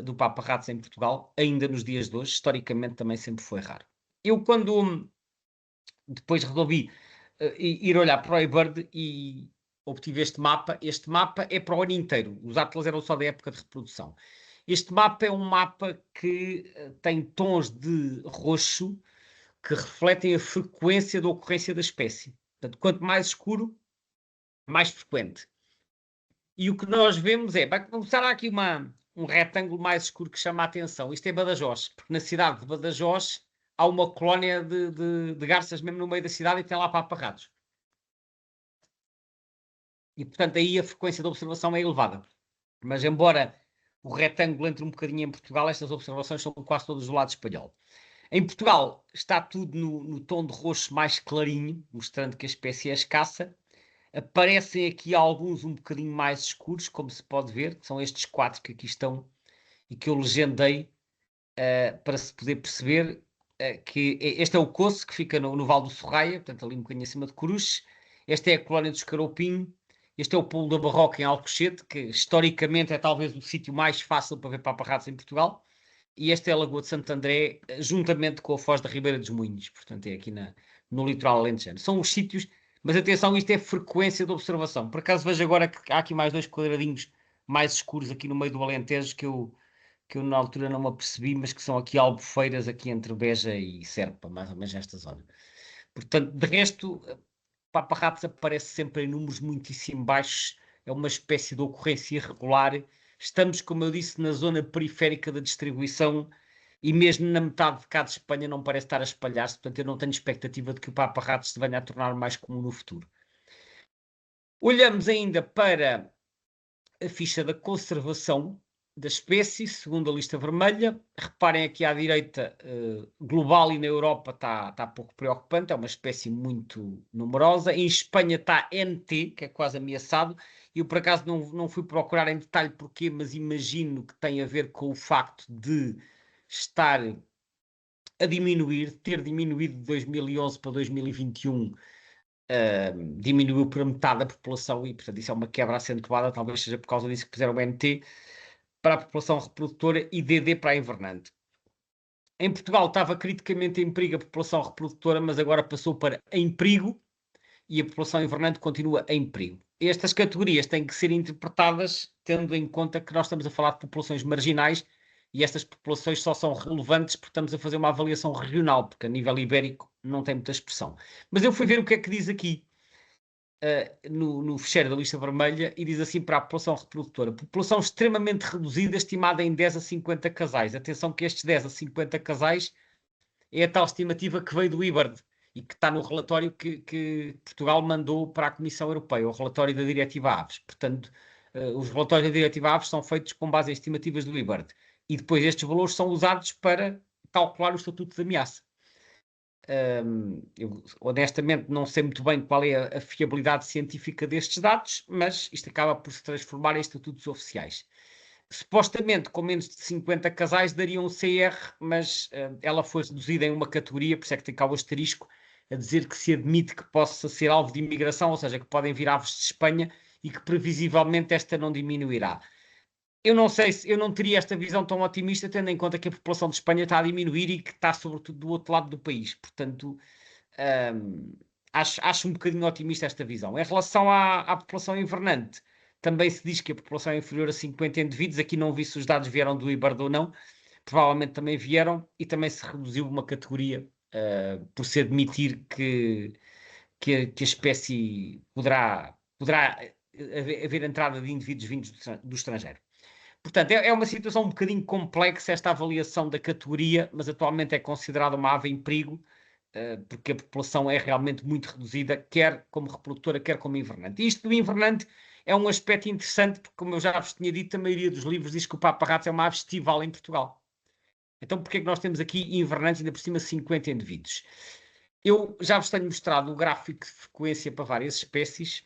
do paparratos em Portugal, ainda nos dias de hoje. Historicamente também sempre foi raro. Eu quando depois resolvi ir olhar para o eBird e obtive este mapa é para o ano inteiro. Os Atlas eram só da época de reprodução. Este mapa é um mapa que tem tons de roxo que refletem a frequência da ocorrência da espécie. Portanto, quanto mais escuro, mais frequente. E o que nós vemos vai começar aqui um retângulo mais escuro que chama a atenção. Isto é Badajoz, porque na cidade de Badajoz há uma colónia de garças mesmo no meio da cidade e tem lá paparratos. E, portanto, aí a frequência de observação é elevada. Mas, embora o retângulo entre um bocadinho em Portugal, estas observações são quase todas do lado espanhol. Em Portugal está tudo no tom de roxo mais clarinho, mostrando que a espécie é escassa. Aparecem aqui alguns um bocadinho mais escuros, como se pode ver, que são estes 4 que aqui estão e que eu legendei para se poder perceber que este é o Coço, que fica no Vale do Sorraia, portanto ali um bocadinho acima de Coruche. Esta é a colónia dos Carupim. Este é o Pulo da Barroca em Alcochete, que historicamente é talvez o sítio mais fácil para ver paparratos em Portugal. E esta é a Lagoa de Santo André, juntamente com a Foz da Ribeira dos Moinhos, portanto é aqui no litoral alentejano. São os sítios, mas atenção, isto é frequência de observação. Por acaso vejo agora que há aqui mais 2 quadradinhos mais escuros aqui no meio do Alentejo que eu na altura não me apercebi, mas que são aqui albufeiras aqui entre Beja e Serpa, mais ou menos nesta zona. Portanto, de resto, paparratos aparece sempre em números muitíssimo baixos é uma espécie de ocorrência irregular. Estamos, como eu disse, na zona periférica da distribuição e mesmo na metade de cá de Espanha não parece estar a espalhar-se, portanto eu não tenho expectativa de que o Papa-ratos se venha a tornar mais comum no futuro. Olhamos ainda para a ficha da conservação da espécie, segundo a lista vermelha. Reparem aqui à direita, global e na Europa está pouco preocupante, é uma espécie muito numerosa. Em Espanha está NT, que é quase ameaçado. Eu, por acaso, não fui procurar em detalhe porquê, mas imagino que tem a ver com o facto de estar a diminuir, ter diminuído de 2011 para 2021, diminuiu por metade a população e, portanto, isso é uma quebra acentuada, talvez seja por causa disso que puseram o NT para a população reprodutora e DD para a invernante. Em Portugal estava criticamente em perigo a população reprodutora, mas agora passou para em perigo e a população invernante continua em perigo. Estas categorias têm que ser interpretadas tendo em conta que nós estamos a falar de populações marginais e estas populações só são relevantes porque estamos a fazer uma avaliação regional, porque a nível ibérico não tem muita expressão. Mas eu fui ver o que é que diz aqui no fecheiro da lista vermelha e diz assim para a população reprodutora: população extremamente reduzida, estimada em 10 a 50 casais. Atenção que estes 10 a 50 casais é a tal estimativa que veio do IBARD e que está no relatório que Portugal mandou para a Comissão Europeia, o relatório da Diretiva Aves. Portanto, os relatórios da Diretiva Aves são feitos com base em estimativas do IBARD. E depois estes valores são usados para calcular o estatuto de ameaça. Eu honestamente não sei muito bem qual é a fiabilidade científica destes dados, mas isto acaba por se transformar em estatutos oficiais. Supostamente, com menos de 50 casais, daria um CR, mas ela foi reduzida em uma categoria, por isso é que tem cá o asterisco, a dizer que se admite que possa ser alvo de imigração, ou seja, que podem vir aves de Espanha e que previsivelmente esta não diminuirá. Eu não sei se eu não teria esta visão tão otimista, tendo em conta que a população de Espanha está a diminuir e que está, sobretudo, do outro lado do país. Portanto, acho um bocadinho otimista esta visão. Em relação à população invernante, também se diz que a população é inferior a 50 indivíduos. Aqui não vi se os dados vieram do IBARD ou não. Provavelmente também vieram e também se reduziu uma categoria por se admitir que a espécie poderá haver entrada de indivíduos vindos do estrangeiro. Portanto, é uma situação um bocadinho complexa esta avaliação da categoria, mas atualmente é considerada uma ave em perigo, porque a população é realmente muito reduzida, quer como reprodutora, quer como invernante. E isto do invernante é um aspecto interessante, porque, como eu já vos tinha dito, a maioria dos livros diz que o Papa-ratos é uma ave estival em Portugal. Então, porquê é que nós temos aqui invernantes, ainda por cima 50 indivíduos? Eu já vos tenho mostrado o gráfico de frequência para várias espécies,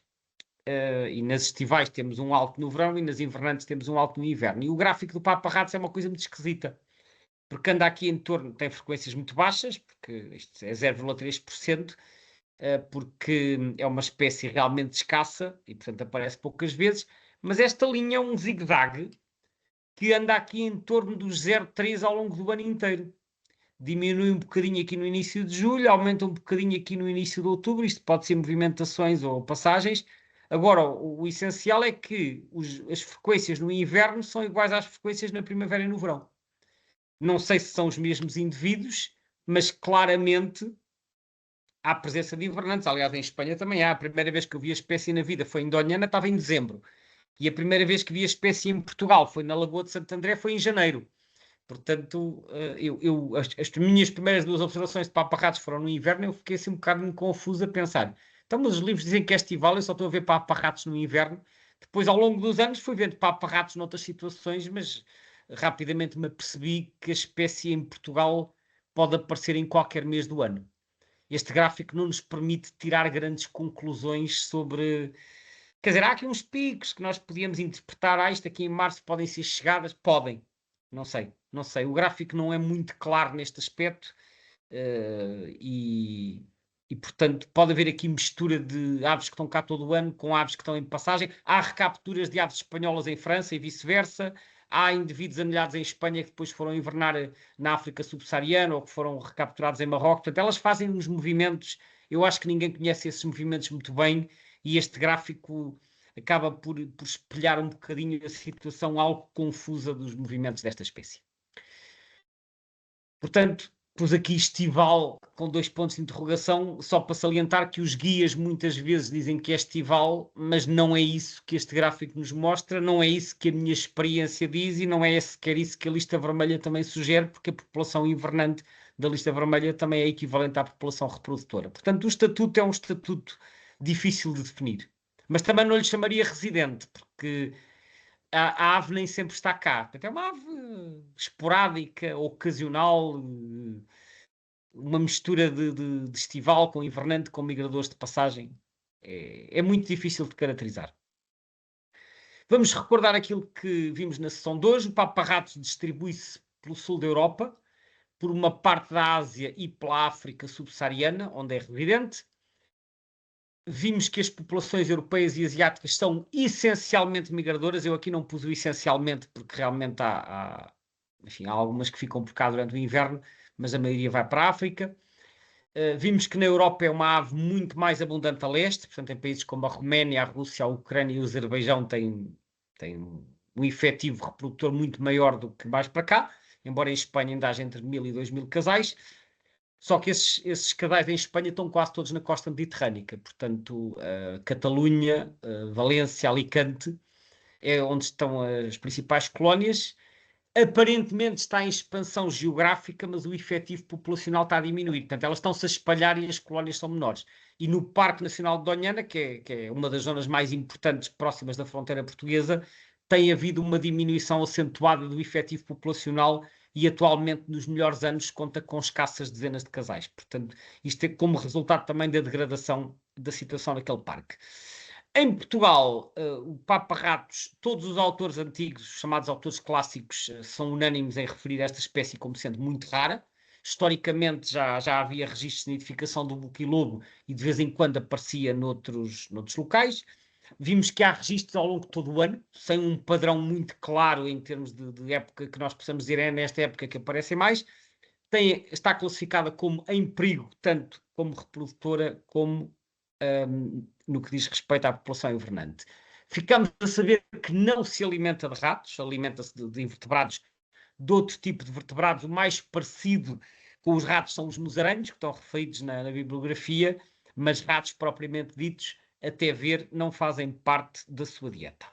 e nas estivais temos um alto no verão e nas invernantes temos um alto no inverno. E o gráfico do Papa-ratos é uma coisa muito esquisita, porque anda aqui em torno, tem frequências muito baixas, porque isto é 0,3%, porque é uma espécie realmente escassa e, portanto, aparece poucas vezes, mas esta linha é um zigue-zague que anda aqui em torno dos 0,3 ao longo do ano inteiro. Diminui um bocadinho aqui no início de julho, aumenta um bocadinho aqui no início de outubro, isto pode ser movimentações ou passagens. Agora, o essencial é que as frequências no inverno são iguais às frequências na primavera e no verão. Não sei se são os mesmos indivíduos, mas claramente há presença de invernantes. Aliás, em Espanha também há. A primeira vez que eu vi a espécie na vida foi em Doñana, estava em dezembro. E a primeira vez que vi a espécie em Portugal foi na Lagoa de Santo André, foi em janeiro. Portanto, as minhas primeiras duas observações de Papa-ratos foram no inverno e eu fiquei assim um bocado confuso a pensar. Então, mas os livros dizem que é estival, eu só estou a ver Papa-ratos no inverno. Depois, ao longo dos anos, fui vendo Papa-ratos noutras situações, mas rapidamente me apercebi que a espécie em Portugal pode aparecer em qualquer mês do ano. Este gráfico não nos permite tirar grandes conclusões sobre... Quer dizer, há aqui uns picos que nós podíamos interpretar. Isto aqui em março podem ser chegadas? Podem. Não sei. O gráfico não é muito claro neste aspecto e, portanto, pode haver aqui mistura de aves que estão cá todo o ano com aves que estão em passagem. Há recapturas de aves espanholas em França e vice-versa. Há indivíduos anelhados em Espanha que depois foram invernar na África subsaariana ou que foram recapturados em Marrocos. Portanto, elas fazem uns movimentos. Eu acho que ninguém conhece esses movimentos muito bem e este gráfico acaba por espelhar um bocadinho a situação algo confusa dos movimentos desta espécie. Portanto, Pus aqui estival com 2 pontos de interrogação, só para salientar que os guias muitas vezes dizem que é estival, mas não é isso que este gráfico nos mostra, não é isso que a minha experiência diz e não é sequer isso que a lista vermelha também sugere, porque a população invernante da lista vermelha também é equivalente à população reprodutora. Portanto, o estatuto é um estatuto difícil de definir. Mas também não lhe chamaria residente, porque a ave nem sempre está cá. Portanto, é uma ave esporádica, ocasional, uma mistura de estival com invernante, com migradores de passagem. É muito difícil de caracterizar. Vamos recordar aquilo que vimos na sessão de hoje. O paparratos distribui-se pelo sul da Europa, por uma parte da Ásia e pela África subsaariana, onde é residente. Vimos que as populações europeias e asiáticas são essencialmente migradoras. Eu aqui não pus o essencialmente, porque realmente enfim, há algumas que ficam por cá durante o inverno, mas a maioria vai para a África. Vimos que na Europa é uma ave muito mais abundante a leste, portanto, em países como a Roménia, a Rússia, a Ucrânia e o Azerbaijão têm um efetivo reprodutor muito maior do que mais para cá, embora em Espanha ainda haja entre 1000 e 2000 casais. Só que esses casais em Espanha estão quase todos na costa mediterrânica, portanto, Catalunha, Valência, Alicante, é onde estão as principais colónias. Aparentemente está em expansão geográfica, mas o efetivo populacional está a diminuir. Portanto, elas estão-se a espalhar e as colónias são menores. E no Parque Nacional de Doñana, que é uma das zonas mais importantes próximas da fronteira portuguesa, tem havido uma diminuição acentuada do efetivo populacional e atualmente, nos melhores anos, conta com escassas dezenas de casais. Portanto, isto é como resultado também da degradação da situação naquele parque. Em Portugal, o paparratos, todos os autores antigos, chamados autores clássicos, são unânimes em referir esta espécie como sendo muito rara. Historicamente já havia registros de nidificação do boquilobo e de vez em quando aparecia noutros locais. Vimos que há registros ao longo de todo o ano, sem um padrão muito claro em termos de época que nós possamos dizer é nesta época que aparecem mais. Está classificada como em perigo, tanto como reprodutora como no que diz respeito à população invernante. Ficamos a saber que não se alimenta de ratos, alimenta-se de invertebrados, de outro tipo de vertebrados. O mais parecido com os ratos são os musarães, que estão referidos na bibliografia, mas ratos propriamente ditos, até ver, não fazem parte da sua dieta.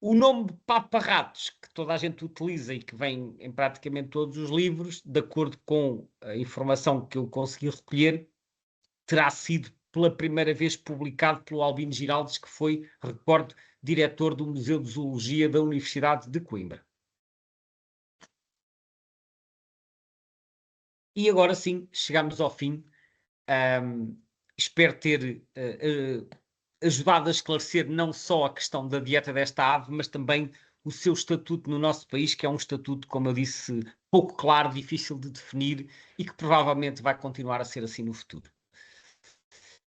O nome de paparratos, que toda a gente utiliza e que vem em praticamente todos os livros, de acordo com a informação que eu consegui recolher, terá sido pela primeira vez publicado pelo Albino Giraldes, que foi, recordo, diretor do Museu de Zoologia da Universidade de Coimbra. E agora sim, chegamos ao fim. Espero ter ajudado a esclarecer não só a questão da dieta desta ave, mas também o seu estatuto no nosso país, que é um estatuto, como eu disse, pouco claro, difícil de definir e que provavelmente vai continuar a ser assim no futuro.